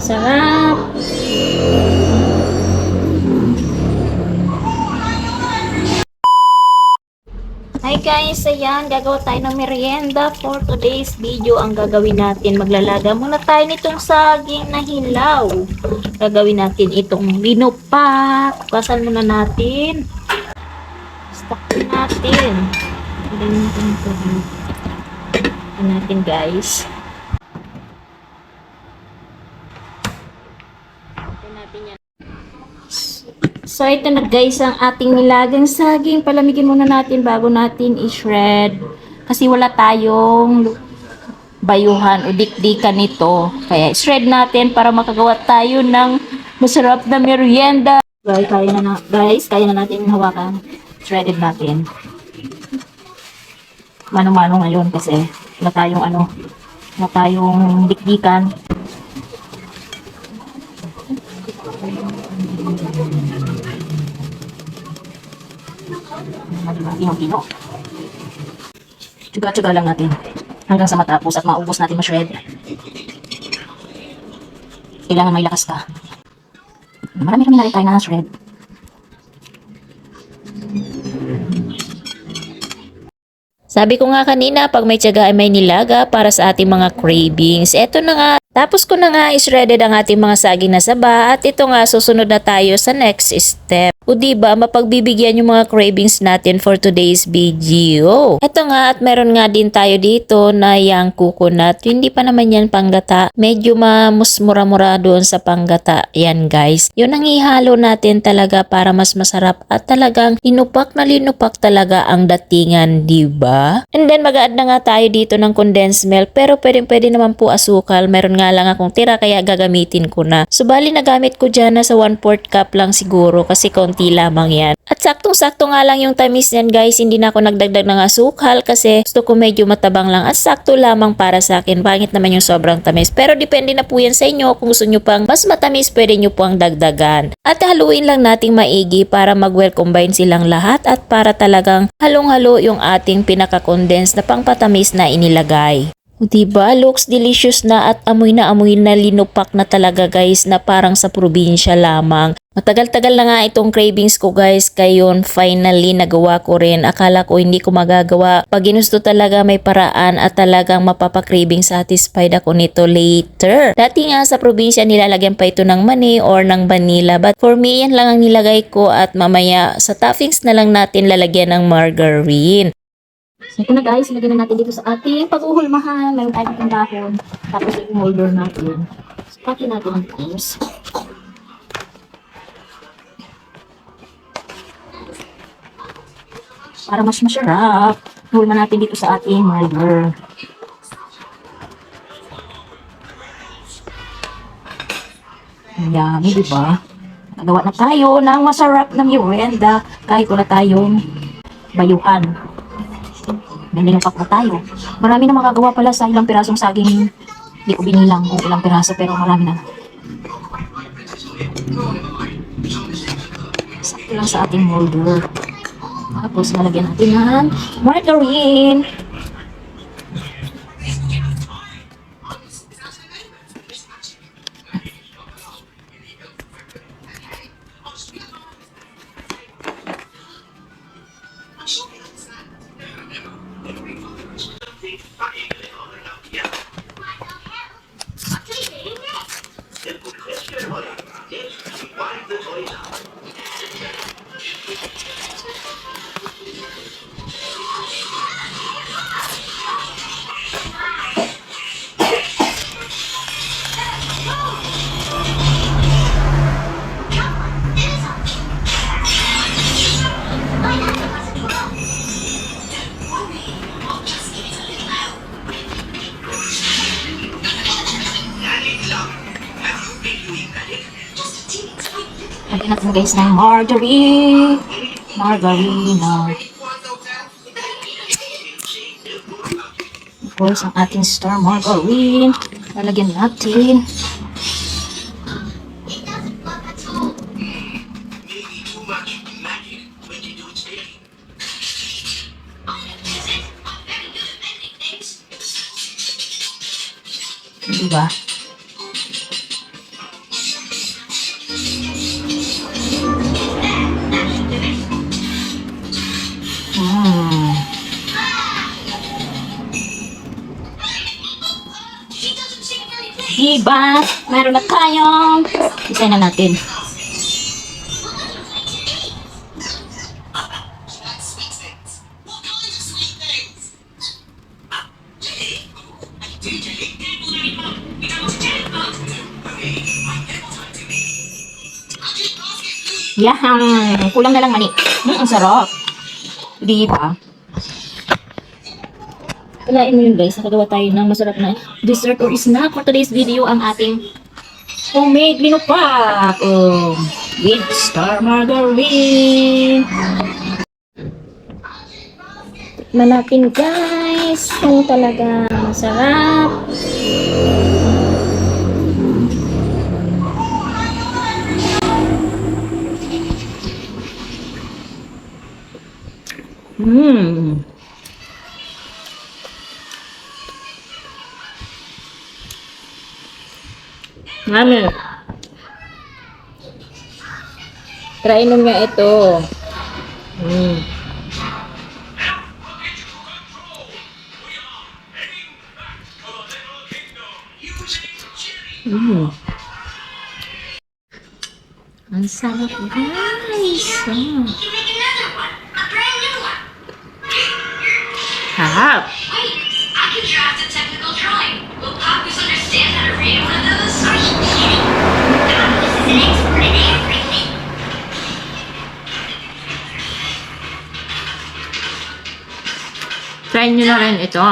Masarap. Hi guys, ayan, gagawa tayo ng merienda for today's video. Ang gagawin natin, maglalaga muna tayo nitong saging na hilaw. Gagawin natin itong linupak. Bukasan muna natin. Stock natin. Ito natin guys. Ito natin yan. So, ito na guys ang ating nilagang saging. Palamigin muna natin bago natin i-shred. Kasi wala tayong bayuhan o dikdikan nito. Kaya i-shred natin para makagawa tayo ng masarap na merienda. Guys, kaya na natin hawakan. Shredded natin. Mano-mano ngayon kasi wala tayong dikdikan. Pino-pino. Tsuga-tsuga lang natin hanggang sa matapos at maubos natin ma-shred. Kailangan may lakas ka. Marami-rami na rin tayo na shred. Sabi ko nga kanina, pag may tiyaga ay may nilaga para sa ating mga cravings. Eto na nga. Tapos ko na nga is-shredded ang ating mga saging na saba at ito nga susunod na tayo sa next step. O diba, mapagbibigyan yung mga cravings natin for today's video. Ito nga at meron nga din tayo dito na yung coconut. Hindi pa naman yan panggata. Medyo mamusmura-mura doon sa panggata. Yan guys. Yun ang ihalo natin talaga para mas masarap at talagang linupak na linupak talaga ang datingan, diba? And then mag-add na nga tayo dito ng condensed milk pero pwede naman po asukal. Meron nga lang akong tira kaya gagamitin ko na. Subali nagamit ko dyan na sa 1/4 cup lang siguro kasi konti lamang yan. At saktong-sakto nga lang yung tamis yan guys. Hindi na ako nagdagdag ng asukal kasi gusto ko medyo matabang lang at sakto lamang para sa akin. Pangit naman yung sobrang tamis. Pero depende na po yan sa inyo. Kung gusto nyo pang mas matamis, pwede nyo po ang dagdagan. At haluin lang nating maigi para mag-well combine silang lahat at para talagang halong-halo yung ating pinaka-condense na pangpatamis na inilagay. Diba? Looks delicious na at amoy na linupak na talaga guys na parang sa probinsya lamang. Matagal-tagal na nga itong cravings ko guys, kayon finally nagawa ko rin. Akala ko hindi ko magagawa. Pag ginusto talaga may paraan at talagang mapapakraving satisfied ako nito later. Dati nga sa probinsya nilalagyan pa ito ng mani or ng vanilla. But for me yan lang ang nilagay ko at mamaya sa toppings na lang natin lalagyan ng margarine. So ito na guys, ilagyan na natin dito sa ating pag-uhulmahan. Mayroon tayo ng dahon. Tapos yung molder natin. Sukatin natin ang tips. Para mas masarap, hulma natin dito sa ating molder. Yummy, diba? Nagawa na tayo ng masarap na merienda kahit wala tayong bayuhan. Nilinupak na tayo. Marami na makagawa pala sa ilang pirasong saging. Hindi ko binilang kung ilang piraso pero marami na. Sakto lang sa ating molder. Tapos nalagyan natin ng margarine. Lagyan natin guys ng margarine. Margarina. Of course, ang ating star margarine. Lalagyan natin. Diba? diba? Meron na tayong isa na natin. Yahang! Kulang na lang mani. Ang sarap. Di ba? Kalain mo yun guys, nakagawa tayo ng masarap na dessert or snack for today's video ang ating homemade minupak with star margarine. Tikman natin guys kung talaga masarap. Mami, try mo nga ito. Ang sarap guys. Sarap. Wait, I can draft a technical drawing. Will Pakus understand how to read one of those? Are you kidding? Pakus is an expert in everything. Try nyo na rin ito.